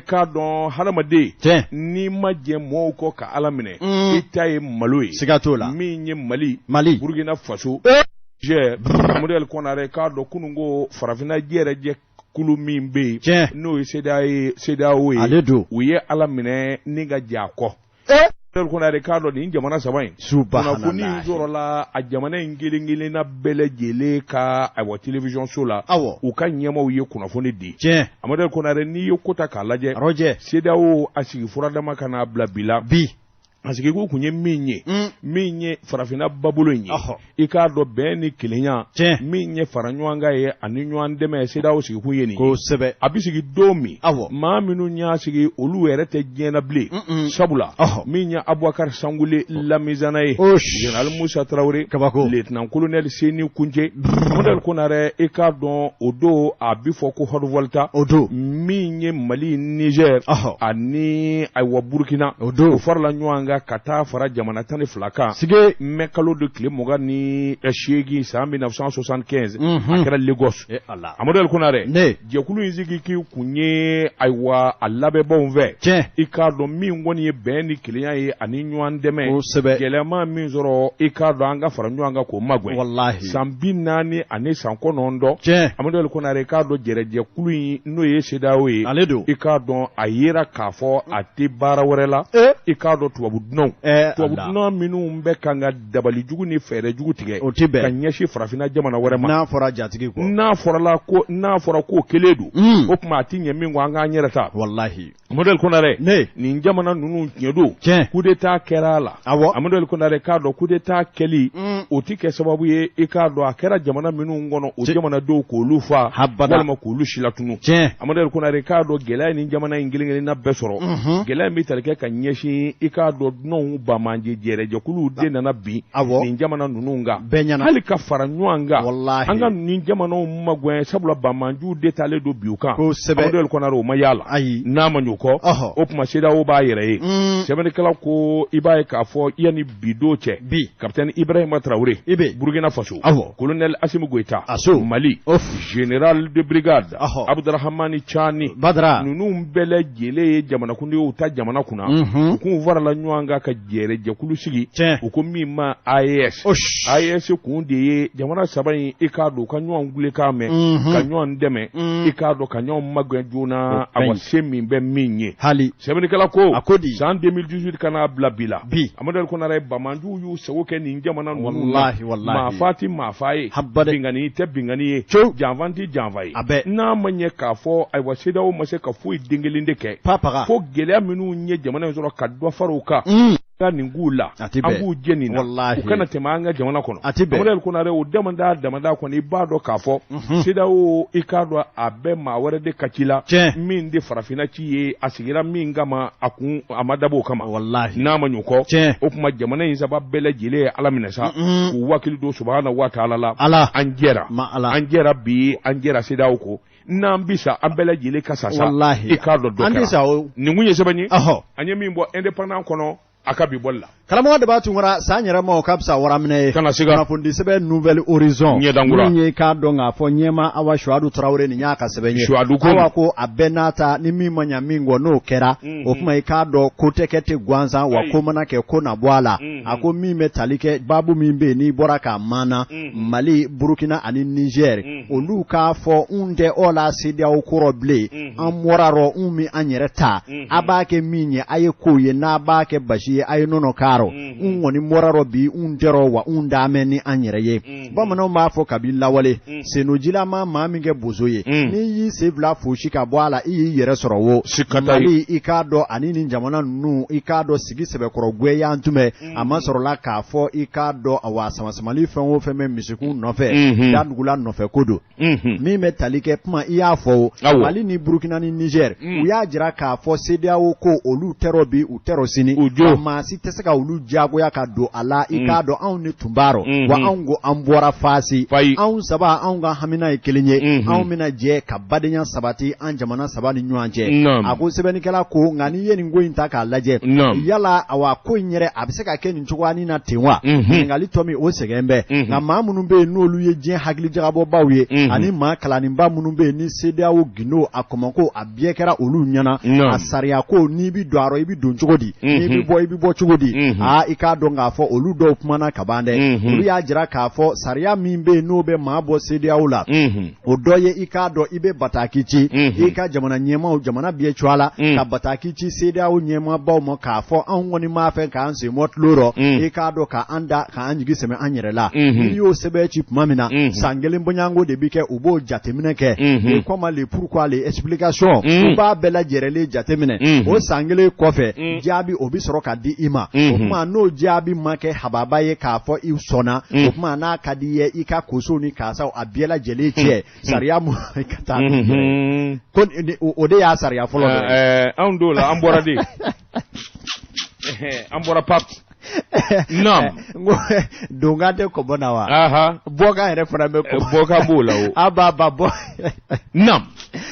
k'a dɔn hadamaden n'i ma jɛ mɔɔw kɔ ka Ala minɛ i ta ye malo ye siga t'o la min ye Mali Burkina Faso modèle Konare k'a dɔn kunun ko farafinna jɛ kulu min bɛ yen n'o ye CEDEAO ye ale don u ye Ala minɛ ni ka jɛ a kɔ modèle Konare k'a dɔn nin jamana saba in kunnafoni in sɔrɔla a jamana in kelen-kelenna bɛɛ lajɛlen ka télévision so la u ka ɲɛmaaw ye kunnafoni di modèle Konare n'i ye ko ta k'a lajɛ CEDEAO a sigi furadama ka n'a bila bi a sigi ko kun ye min ye farafinna babolo in ye i k'a dɔn bɛn ni kelenya min ye fara ɲɔgɔn kan ye ani ɲɔgɔn dɛmɛ CEDEAO sigi kun ye nin kosɛbɛ a bɛ sigi don min maa minnu y'a sigi olu yɛrɛ tɛ diɲɛ na bilen sabula min ye Abubakar Sangoule Lamizana ye Général Moussa Traoré lieutenant colonel Seni Kunce modèle Konare i k'a dɔn o don a bɛ fɔ ko Hot-Volta min ye Mali Niger ani Burkina o farala ɲɔgɔn ka taa fara jamana 12 kan sige mɛ kalo de tile 28 san 1975 a kɛra Lagos a modèle Konare jɛkulu in sigi k'i kun ye a labɛnbaw fɛ i k'a dɔn min kɔni ye bɛn ni kelenya ye ani ɲɔgɔn dɛmɛ gɛlɛyama min sɔrɔ i k'a dɔn an ka fara ɲɔgɔn kan k'o magwɛn san 40 ani san 9 a modèle Konare i k'a dɔn jɛkulu in n'o ye CEDEAO ye i k'a dɔn a yera k'a fɔ a tɛ baara wɛrɛ la i k'a dɔn tubabu dunan minnu bɛ kan ka dabali jugu ni fɛɛrɛ jugu tigɛ ka ɲɛsin farafinna jamana wɛrɛ ma n'a fɔra jatigi kɔ n'a fɔra ko kelen don o tuma a ti ɲɛ min kɔ an k'an yɛrɛ ta modèle Konare nin jamana ninnu tiɲɛ don coup d'état kɛra a la a modèle Konare k'a dɔn coup d'état kɛli o ti kɛ sababu ye i k'a dɔn a kɛra jamana minnu kɔnɔ o jamanadenw k'olu fa walima k'olu silatunu a modèle Konare k'a dɔn gɛlɛya ni jamana in kelen-kelenna bɛɛ sɔrɔ gɛlɛya in bɛ tali kɛ ka ɲɛsin i k'a dɔn dunanw bamanje jɛkuluw de nana bi nin jamana ninnu kan hali ka fara ɲɔgɔn kan an ka nin jamanaw magwɛn sabula bamanjuw de taalen don bi u kan modèle Konare o ma yala n'a ma ɲɔ kɔ o tuma CEDEAO b'a yɛrɛ ye sɛbɛnnikɛlaw ko i b'a ye k'a fɔ yanni bi don cɛ capitaine Ibrahima Traoré Burkina Faso colonel Assimi Goïta Mali général de brigade Abdurahmani Chani ninnu bɛɛ lajɛlen ye jamanakuntigiw u ta jamana kunna u kun farala ɲɔgɔn kan ka jɛkulu sigi u ko min ma AES kun de ye jamana saba in i k'a dɔn ka ɲɔgɔn wuli k'a mɛn ka ɲɔgɔn dɛmɛ i k'a dɔn ka ɲɔgɔn magwɛn joona a se min bɛ min ye sɛbɛnnikɛla ko san 2018 kana bila bi la a modèle Konare bamanjuw y'u sago kɛ nin jamana ninnu maa fa ti maa fa ye bingani tɛ bingani ye janfan ti janfa ye n'a ma ɲɛ k'a fɔ ayiwa CEDEAO ma se ka foyi den kelen de kɛ fo gɛlɛya minnu ye jamana in sɔrɔ ka dɔ fara u kan nin k'u la an k'u jɛ nin na u kana tɛmɛ an ka jamana kɔnɔ modèle Konare o damada kɔni i b'a dɔn k'a fɔ CEDEAO i k'a dɔn a bɛ maa wɛrɛ de ka ci la min de farafinna ci ye a sigira min kama a ma dabɔ o kama n'a ma ɲɔ kɔ o tuma jamana in saba bɛɛ lajɛlen ye Ala minɛ sa k'u wakili don subahana wa taala la an jɛra bi an jɛra CEDEAO ko n'an bisa an bɛɛ lajɛlen ka sa i k'a dɔn dɔ kɛra nin kun ye sɛbɛn ye an ye min bɔ indépendant kɔnɔ a ka bi bɔli la karamɔgɔ de b'a tun kɔrɔ san yɛrɛ ma o ka fisa waraminɛ ye kunnafoni sɛbɛn Nouvelle Horizon min ye k'a dɔn k'a fɔ ɲɛma Awa Suwadu Traoré nin y'a ka sɛbɛn ye Awa ko a bɛɛ n'a ta ni min ma ɲa min kɔ n'o kɛra o kuma i k'a dɔn ko tɛ kɛ ten gansan wa ko mana kɛ ko na bɔ a la a ko min bɛ tali kɛ baabu min bɛ yen n'i bɔra k'a maana Mali Burkina ani Niger olu k'a fɔ n tɛ o la CEDEAO kɔrɔ bilen an bɔra rɔ n min an yɛrɛ ta a b'a kɛ min ye a ye kow ye n'a b'a kɛ basi ye a ye nɔnɔ k'arɔ n kɔni bɔra rɔ bi n tɛrɔ wa n d'a mɛn ni an yɛrɛ ye bamananw b'a fɔ kabi lawale senojilama maa min kɛ bozo ye n'i y'i sen fila fosi ka bɔ a la i y'i yɛrɛ sɔrɔ wo Mali i k'a dɔn ani nin jamana ninnu i k'a dɔn sigi sɛbɛkɔrɔ gwɛya tun a ma sɔrɔla k'a fɔ i k'a dɔn a wa samasamali fɛn o fɛn bɛ misikun nɔfɛ dantugula nɔfɛ ko don min bɛ tali kɛ kuma i y'a fɔ Mali ni Burkina ni Niger u y'a jira k'a fɔ CEDEAO ko olu tɛrɔ bi u tɛrɔ sini maa si tɛ se ka olu diyagoya ka don a la i k'a dɔn anw ni tunbaro wa anw ko an bɔra Fasi anw saba anw ka hamina ye kelen ye anw bɛna jɛ ka badenya sabati an jamana saba ni ɲɔgɔn cɛ a ko sɛbɛnnikɛla ko nka n'i ye nin ko in ta k'a lajɛ yala awa ko in yɛrɛ a bɛ se ka kɛ nin cogoya na ten wa ɲininkali tɔ min o sɛgɛn bɛ nka maa minnu bɛ yen n'olu ye diɲɛ hakilijagabɔbaw ye ani maa kalaninba minnu bɛ yen ni CEDEAO gindo a kɔmɔko a bɛɛ kɛra olu ɲɛna a sariya ko n'i bɛ don a rɔ i bɛ don cogo di n'i bɛ bɔ i bɛ bɔ cogo di i k'a dɔn k'a fɔ olu dɔw kumana ka ban dɛ olu y'a jira k'a fɔ sariya min bɛ yen n'o bɛ maa bɔ CEDEAO la o dɔ ye i k'a dɔn i bɛ bataki ci i ka jamana ɲɛmaaw jamana bɛɛ cogoya la ka bataki ci CEDEAO ɲɛmaabaw ma k'a fɔ anw kɔni m'a fɛ k'an sen bɔ tulo rɔ i k'a dɔn k'an da k'an jigi sɛmɛ an yɛrɛ la n'i y'o sɛbɛn ci tuma min na san kelen bɔɲɔgɔnko de bɛ kɛ u b'o jateminɛ kɛ les comment les pourquoi les explications u b'a bɛɛ lajɛlen jateminɛ o san kelen kɔfɛ jaabi o bɛ sɔrɔ ka di i ma o tuma n'o jaabi ma kɛ hababa ye k'a fɔ i sɔnna o tuma n'a ka di ye i ka koso ni kaasaw a bɛɛ lajɛlen cɛ sariya mun ka taa ko o de y'a sariya fɔlɔ dɛ anw don la an bɔra de an bɔra pap Nam. Donga de kobona wa. Aha. Boga ere fana be ko. Boga bula o. Aba bo. Nam.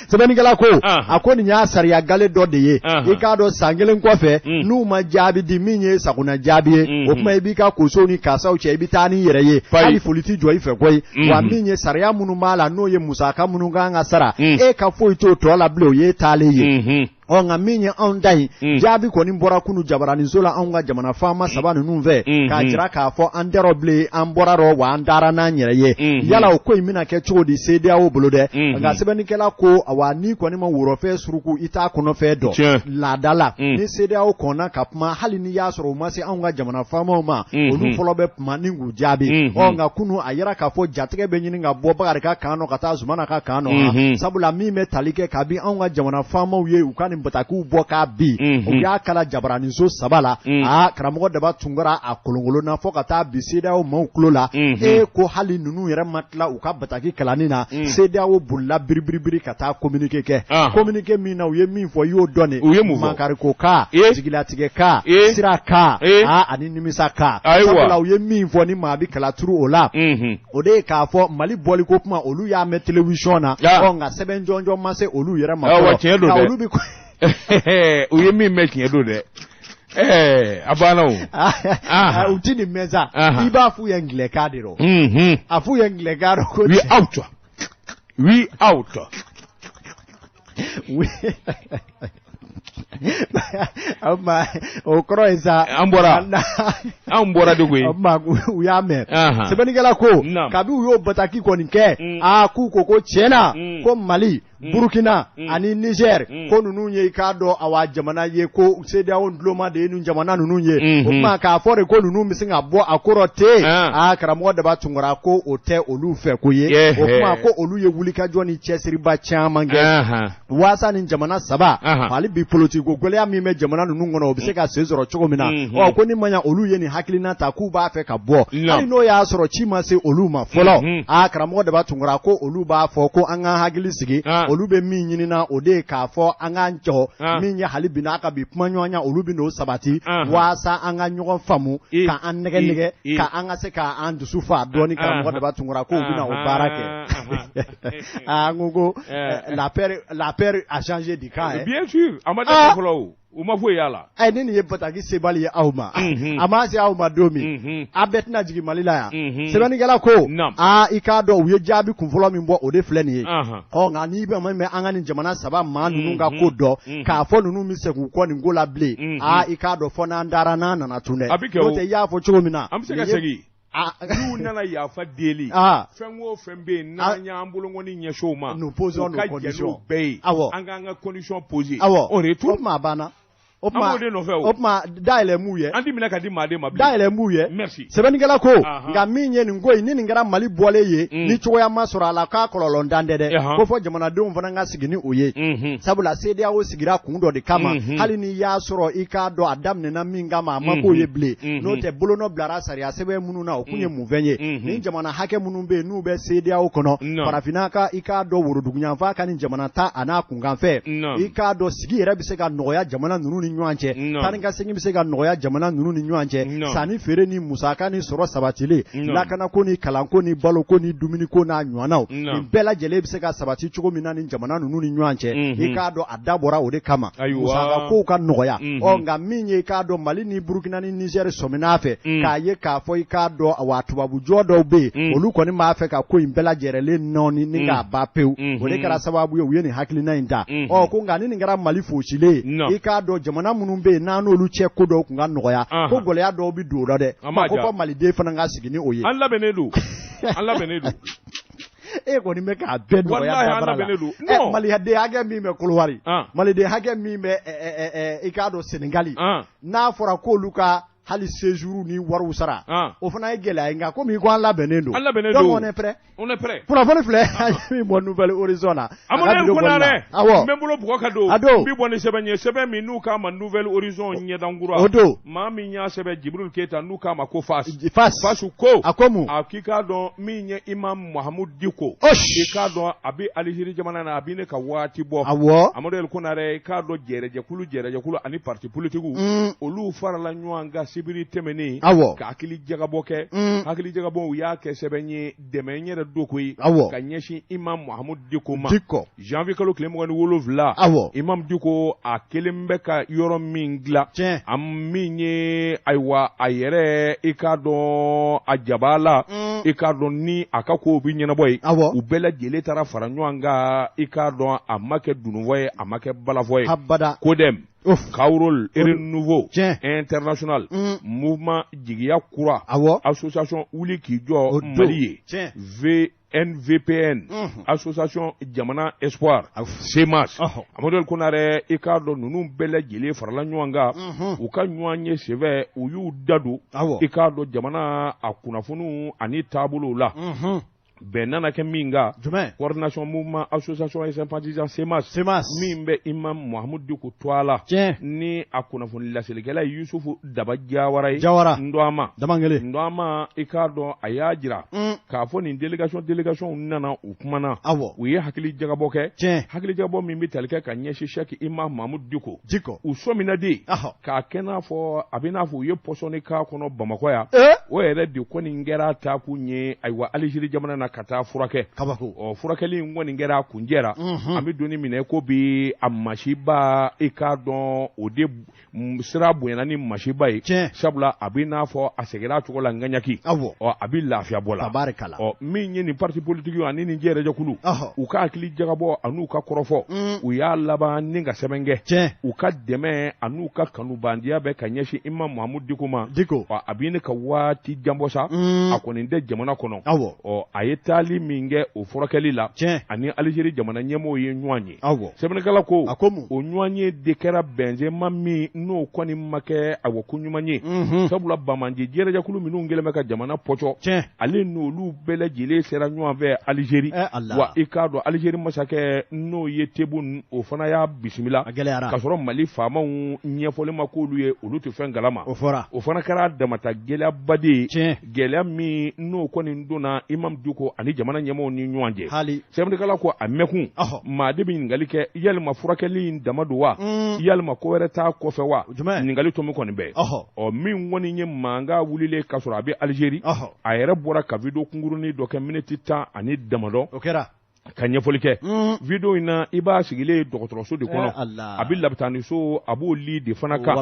Sebeni kala ko. Akoni nya sariya gale do de ye. I ka do sangelen kofe. Nu ma jabi di minye sakuna jabi. O kuma ibi ka koso ni kasa uche ibi tani yere ye. Ali foliti jo ife koi. Wa minye sariya munu mala no ye musaka munu nga sara. E ka fo ito to la blo ye tale ye. Nga minye on dai jabi ko ni mbora kunu jabarani zola onga jamana fama sabanu numve ka jira ka fo anderoble ambora ro wa andara na nyere ye yala o ko imina ke chodi CEDEAO bolode nga sebeni kela ko awani ko ni ma wuro fe suruku ita kono fe do la dala ni CEDEAO kona kapma hali ni yasoro masi onga jamana fama ma onu folobe maningu jabi onga kunu ayira ka fo jatege benyini nga bo bagare ka kano kata zumana ka kano sabula mi me talike kabi onga jamana fama ye ukani mbataku boka bi o ya kala jabarani zo sabala karamogo daba tungara a kolongolo na fo kata bi CEDEAO mawkulo la ko hali nunu yere matla u ka bataki kalanina CEDEAO bulla biribiri kata communiquer ke communiquer mi na u ye min fo yo done makari ko ka sigila tige ka sira ka ani nimisa ka sabala u ye min fo ni ma bi kala turu ola o de ka fo mali boli ko kuma olu ya me television na nga seben jonjo mase olu yere ma ko olu bi uye mi making do de abana o utini meza iba fu yengle kadiro afu yengle garo ko we out amma o kroisa ambora de gwe amma uyame sebeni gala ko kabi uyo bataki ko nike ku ko chena ko Mali Burkina ani Niger ko nunu ye ka do awa jamana ye ko CEDEAO ndloma de nu jamana nunu ye o ma ka fore ko nunu misinga bo akorote karamo da ba tungura ko ote olu fe ko ye o kuma ko olu ye wulika joni chesiri ba chama nge wasa ni jamana saba mali bi politiko gole ya mi me jamana nunu ngono bi se ka sezoro chogomina o ko ni manya olu ye ni hakilina ta ku ba fe ka bo ani no ya soro chima se olu ma folo karamo da ba tungura ko olu ba fo ko an hagili sigi olube min nyini na ode ka fo anga ncho min ya halibi na aka bi pmanyonya olubi no sabati wasa anga nyogon famu ka an nege ka anga se ka an dusufa doni ka mo da batungura ko bi na o barake ngugo la père a changé de cas bien sûr amada ko uma fo yala ay nini ye bataki sebali ya auma amasi auma domi abetna jigi malila ya sebani gala ko ikado uye jabi kunfolo mi mbo ode fleni o nga ni be me angani jamana saba ma nunu nga ko do ka fo nunu mi se ku ko ni ngola ble ikado fo na ndara na na tune o te ya fo chomina am se ka segi you nana ya fa daily fenwo fembe na nya ambulongo ni nya show ma nous posons nos conditions anga condition posée on retourne ma bana Opma daile muye andi minaka di made mabli daile muye merci sebeni gala ko nga minye ni ngoi ni ngara Mali bole ye ni choya masura la ka kololo ndandede ko fo jamana de mfana nga sigini oye sabula CEDEAO sigira kundo de kama hali ni ya soro ika do adam ne na minga ma mako ye ble no te bolono blara sari asebe munu na okunye muvenye ni jamana hake munu be nu be CEDEAO kono parafinaka ika do wurudugunya fa kan jamana ta ana kunga fe ika do sigi era biseka noya jamana nunu ni ɲɔgɔn cɛ tani ka segin bɛ se ka nɔgɔya jamana ninnu ni ɲɔgɔn cɛ sanni feere ni musaka ni sɔrɔ sabatilen lakana ko ni kalan ko ni balo ko ni dumuni ko n'a ɲɔgɔnnaw nin bɛɛ lajɛlen bɛ se ka sabati cogo min na ni jamana ninnu ni ɲɔgɔn cɛ i k'a dɔn a dabɔra o de kama musaka kow ka nɔgɔya nka min ye i k'a dɔn Mali ni Burukina ni Niger sɔmin'a fɛ k'a ye k'a fɔ i k'a dɔn wa tubabujɔ dɔw bɛ yen olu kɔni b'a fɛ ka ko in bɛɛ lajɛlen nɔɔni ni k'a ba pewu o de kɛra sababu ye u ye nin hakilina in ta ko nka ni nin kɛra Mali fosilen i k'a dɔn jamana minnu bɛ yen n'an n'olu cɛ ko dɔw tun ka nɔgɔya ko gɛlɛya dɔw bɛ don o la dɛ ko fɔ Maliden fana ka sigi ni o ye. An labɛnnen don an labɛnnen don. E kɔni bɛ k'a bɛɛ nɔgɔya dabara la Maliden hakɛ min bɛ Kolowari Maliden hakɛ min bɛ i k'a dɔn Senegali n'a fɔra k'olu ka hali séjour ni wariw sara o fana ye gɛlɛya nka komi ko an labɛnnen don donc on est prêt kunnafoni filɛ min bɔ Nouvelle Horizon na Amadu Konare n bɛ n bolo bugɔ ka don n bɛ bɔ ni sɛbɛn ye sɛbɛn min n'u k'a ma Nouvelle Horizon ɲɛdankura o don maa min y'a sɛbɛn Jibril Keita n'u k'a ma ko Fasu ko a ko mun a k'i k'a dɔn min ye Imam Mahamudu Diko k'i k'a dɔn a bɛ Alizeri jamana na a bɛ ne ka waati bɔ Amadu Konare k'a dɔn jɛrɛjɛkulu ani parti politique olu farala ɲɔgɔn kan sibiri tɛmɛnen ka hakili jagabɔ kɛ hakili jagabɔ u y'a kɛ sɛbɛn ye dɛmɛ yɛrɛ do koyi ka ɲɛsin Imam Mahamudu Diko ma janvier kalo tile 27 Imam Diko a kelen bɛ ka yɔrɔ min dilan a min ye ayiwa a yɛrɛ i k'a dɔn a jaba la i k'a dɔn ni a ka kow bi ɲɛnabɔ ye u bɛɛ lajɛlen taara fara ɲɔgɔn kan i k'a dɔn a ma kɛ dunufɔ ye a ma kɛ balafɔ ye Kodem Kaurol Nouveau International Mouvement Jigiya Kura Association Wuli k'i jɔ Mali ye NVPN Association Jamana Espoir CEMAS Amadu Konare i k'a dɔn ninnu bɛɛ lajɛlen farala ɲɔgɔn kan u ka ɲɔgɔn ye sɛbɛ u y'u da don i k'a dɔn jamana a kunnafoniw ani taabolow la bɛn nana kɛ min kan coordination mouvement association et sympathisants CEMAS min bɛ Imam Mahamudu Diko to a la ni a kunnafoni laselikɛla Yusufu Daba Jawara ye Ndɔama i k'a dɔn a y'a jira k'a fɔ nin délégation nana u kumana u ye hakili jagabɔ kɛ hakili jagabɔ min bɛ tali kɛ ka ɲɛsin Cheikh Imam Mahamudu Diko u sɔmina de k'a kɛ n'a fɔ a bɛ n'a fɔ u ye pɔsɔni k'a kɔnɔ Bamakɔ yan o yɛrɛ de kɔni kɛra ta kun ye ayiwa Alizeri jamana na ka taa furakɛ furakɛli in kɔni kɛra kunjɛra an bɛ donni minɛ ko bi a masiba i k'a dɔn o de sira bonyana ni masiba ye sabula a bɛ n'a fɔ a seginna cogo la ŋaɲaki a bɛ lafiya bɔ la min ye nin parti politique ani nin jɛrɛjɛkulu u ka hakili jagabɔ an'u ka kɔrɔfɔ u y'a laban ni ka sɛbɛn kɛ u ka dɛmɛ an'u ka kanubandiya bɛ ka ɲɛsin Imam Mahamudu Diko ma a bɛ ne ka waati janbɔ sa a kɔni tɛ jamana kɔnɔ a ye taali min kɛ o furakɛli la ani Alizeri jamana ɲɛmɔgɔw ye ɲɔgɔn ye sɛbɛnnikɛla ko o ɲɔgɔn ye de kɛra bɛnzema min n'o kɔni ma kɛ awɔ ko ɲuman ye sabula Bamanje jɛrɛjɛkulu minnu kɛlen bɛ ka jamana pɔcɔ ale n'olu bɛɛ lajɛlen sera ɲɔgɔn fɛ Alizeri wa i k'a dɔn Alizeri masakɛ n'o ye Tebun o fana y'a bisimila ka sɔrɔ Mali faamaw ɲɛfɔli ma k'olu ye olu tɛ fɛn galama o fana kɛra damata gɛlɛyaba de ye gɛlɛya min n'o kɔni donna Imam Diko ani jamana ɲɛmɔgɔw ni ɲɔgɔn cɛ sɛbɛnnikɛla ko a mɛkun maa de bɛ ɲininkali kɛ yalima furakɛli in dama don wa yalima ko wɛrɛ t'a kɔfɛ wa ɲininkali to min kɔni bɛɛ min kɔni ye mankan wulilen ka sɔrɔ a bɛ Alizeri a yɛrɛ bɔra ka video kunkurunin dɔ kɛ miniti 10 ani damadɔ ka ɲɛfɔli kɛ video in na i b'a sigilen dɔgɔtɔrɔso de kɔnɔ a bɛ labitaniso a b'o li de fana kan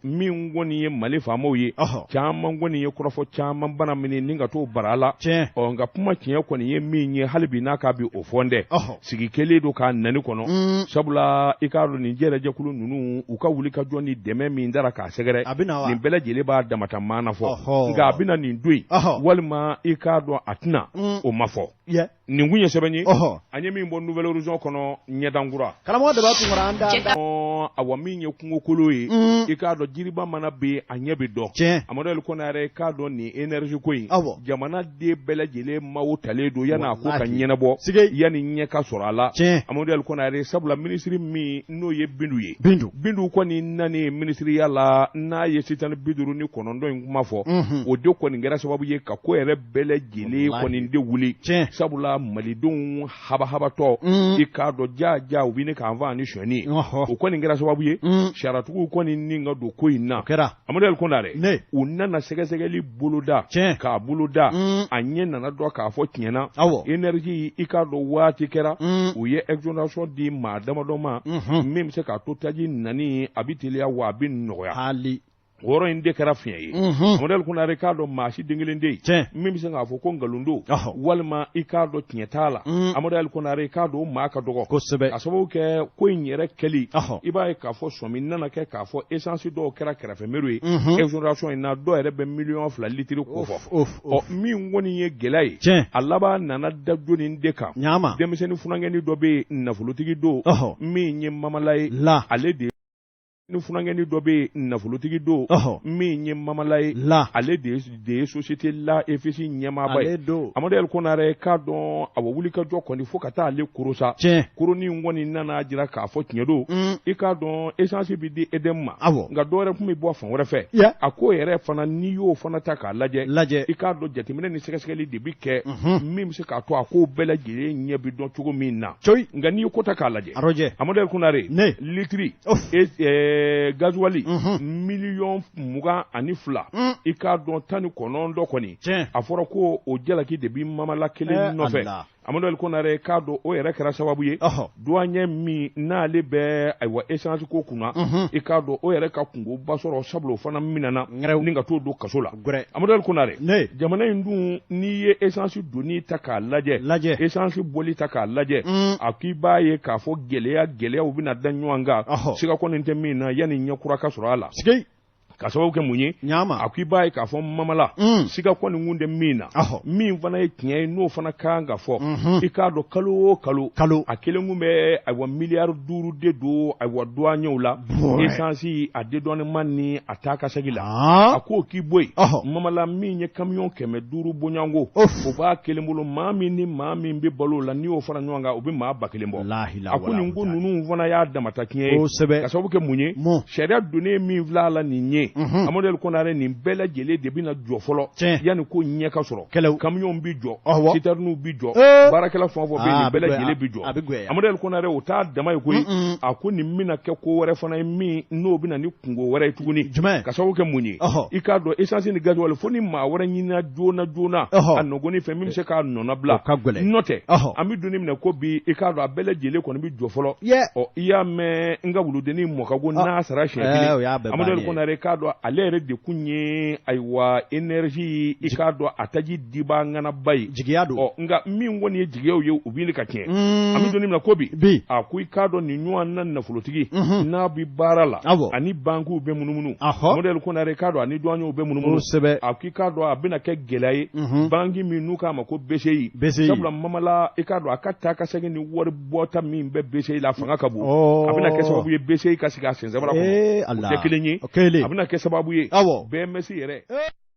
min kɔni ye Mali faamaw ye caman kɔni ye kɔrɔfɔ caman bana minɛ ni ka t'o bara la nka kuma tiɲɛ kɔni ye min ye hali bi n'a k'a bi o fɔ n dɛ sigi kelen don k'a nani kɔnɔ sabula i k'a dɔn nin jɛrɛjɛkulu ninnu u ka wuli ka jɔ ni dɛmɛ min dara k'a sɛgɛrɛ nin bɛɛ lajɛlen b'a damata maana fɔ nka a bɛna nin don yen walima i k'a dɔn a tɛna o ma fɔ nin kun ye sɛbɛn ye an ye min bɔ Nouvelle Horizon kɔnɔ ɲɛdankura karamɔgɔ de b'a kunkɔrɔ an da awa min ye kungokolo ye i k'a dɔn jiriba mana bɛ a ɲɛ bɛ dɔn Amadu Konare k'a dɔn nin énergie ko in jamana den bɛɛ lajɛlen maaw talen don yanni a ko ka ɲɛnabɔ yanni ɲɛ ka sɔrɔ a la Amadu Konare sabula minisiri min n'o ye Bindu kɔni nani minisiriya la n'a ye sitan 59 in kuma fɔ o de kɔni kɛra sababu ye ka ko yɛrɛ bɛɛ lajɛlen kɔni de wuli sabula la malidenw habahabatɔ i k'a dɔn jaja u bɛ ne k'an fa ni sonyani o kɔni kɛra sababu ye sariyatigiw kɔni ni ka don ko in na Amadu Ali Kɔnare u nana sɛgɛsɛgɛli boloda k'a boloda a ɲɛ nana dɔn k'a fɔ tiɲɛna énergie i k'a dɔn waati kɛra u ye exonération di maa damadɔ ma min bɛ se k'a to taji nani a bɛ teliya wa a bɛ nɔgɔya wɔɔrɔ in de kɛra fiɲɛ ye Amadu Ali Kɔnare k'a dɔn maa si den kelen den min bɛ se k'a fɔ ko nkalon don walima i k'a dɔn tiɲɛ t'a la Amadu Ali Kɔnare k'a dɔn maa ka dɔgɔ kosɛbɛ ka sababu kɛ ko in yɛrɛ kɛli i b'a ye k'a fɔ sɔmi nana kɛ k'a fɔ essence dɔw kɛra kɛrɛfɛmeru ye exonération in na dɔw yɛrɛ bɛ 2 litiri ko fɔ min kɔni ye gɛlɛya ye a laban nana da jɔnni de kan denmisɛnnin funankɛni dɔ bɛ yen nafolotigi don min ye mamala ye ale de ni funankɛni dɔ bɛ nafolotigi don min ye mamala ye ale de ye société la EFS ɲɛmaaba ye Amadu Ali Kɔnare k'a dɔn a bɛ wuli ka jɔ kɔni fo ka taa ale koro sa koronin kɔni nana jira k'a fɔ tiɲɛ don i k'a dɔn essence bɛ di EDM ma nka dɔwɛrɛ tun bɛ bɔ fan wɛrɛ fɛ a ko yɛrɛ fana n'i y'o fana ta k'a lajɛ i k'a dɔn jateminɛ ni sɛgɛsɛgɛli de bɛ kɛ min bɛ se k'a to a ko bɛɛ lajɛlen ɲɛ bɛ dɔn cogo min na nka n'i ye ko ta k'a lajɛ Amadu Ali Kɔnare litiri gasoil miliyɔn 22 i k'a dɔn 19 dɔ kɔni a fɔra ko o jalaki de bi mamala kelen nɔfɛ Amadu Ali Kɔnare k'a dɔn o yɛrɛ kɛra sababu ye douanier min n'ale bɛ ayiwa essence ko kunna i k'a dɔn o yɛrɛ ka kungoba sɔrɔ sabula o fana minɛna ni ka t'o don kaso la Amadu Ali Kɔnare jamana in dun n'i ye essence donni ta k'a lajɛ essence bɔli ta k'a lajɛ a k'i b'a ye k'a fɔ gɛlɛyaw bɛna da ɲɔgɔn kan siga kɔni tɛ min na yanni ɲɛkura ka sɔrɔ a la ka sababu kɛ mun ye a k'i b'a ye k'a fɔ mamala siga kɔni kun tɛ min na min fana ye tiɲɛ ye n'o fana kan ka fɔ i k'a dɔn kalo o kalo a kelen kun bɛ ayiwa miliyari 5 de don ayiwa douaniers la essence a dédouanement ni a taa ka segin la a k'o k'i bɔ yen mamala min ye camion 500 bɔɲɔgɔnko o b'a kelen bolo maa min bɛ balo la n'i y'o fara ɲɔgɔn kan o bɛ maa 1000 bɔ a ko nin ko ninnu fana y'a damata tiɲɛ ye ka sababu kɛ mun ye sariya donnen min filɛ a la nin ye Amadu Ali Kɔnare nin bɛɛ lajɛlen de bɛna jɔ fɔlɔ yanni ko ɲɛ ka sɔrɔ camion bi jɔ citernes bi jɔ baarakɛla fɛn o fɛn bɛ nin bɛɛ lajɛlen bi jɔ Amadu Ali Kɔnare o t'a dama ye koyi a ko nin bɛna kɛ ko wɛrɛ fana ye min n'o bɛna ni kungo wɛrɛ ye tuguni ka sababu kɛ mun ye i k'a dɔn essence ni gasoil fo ni maa wɛrɛ ɲinina joona a nɔgɔnin fɛ min bɛ se k'a nɔnɔ bila n'o tɛ an bɛ donni minɛ ko bi i k'a dɔn a bɛɛ lajɛlen kɔni bɛ jɔ fɔlɔ i y'a mɛn n ka wuludennin mɔkago n'a sara siɲɛ kelen Amadu Ali Kɔnare k'a dɔn ale yɛrɛ de kun ye ayiwa énergie i k'a dɔn a taji diba ŋanaba ye jigiya don nka min kɔni ye jigiyaw ye u bɛ ka tiɲɛ an bɛ donni minɛ ko bi a ko i k'a dɔn nin ɲɔgɔn na nafolotigi n'a bɛ baara la ani banques bɛ munumunu Amadu Ali Kɔnare k'a dɔn ani douaniers bɛ munumunu a ko i k'a dɔn a bɛna kɛ gɛlɛya ye banque min n'u k'a ma ko BCI sabula mamala i k'a dɔn a ka taa ka segin ni wari bɔta min bɛ BCI la fanga ka bon a bɛna kɛ sababu ye BCI ka sigi a sen sabara kɔnɔ o tɛ kelen ye a bɛna kɛ sababu ye BMS yɛrɛ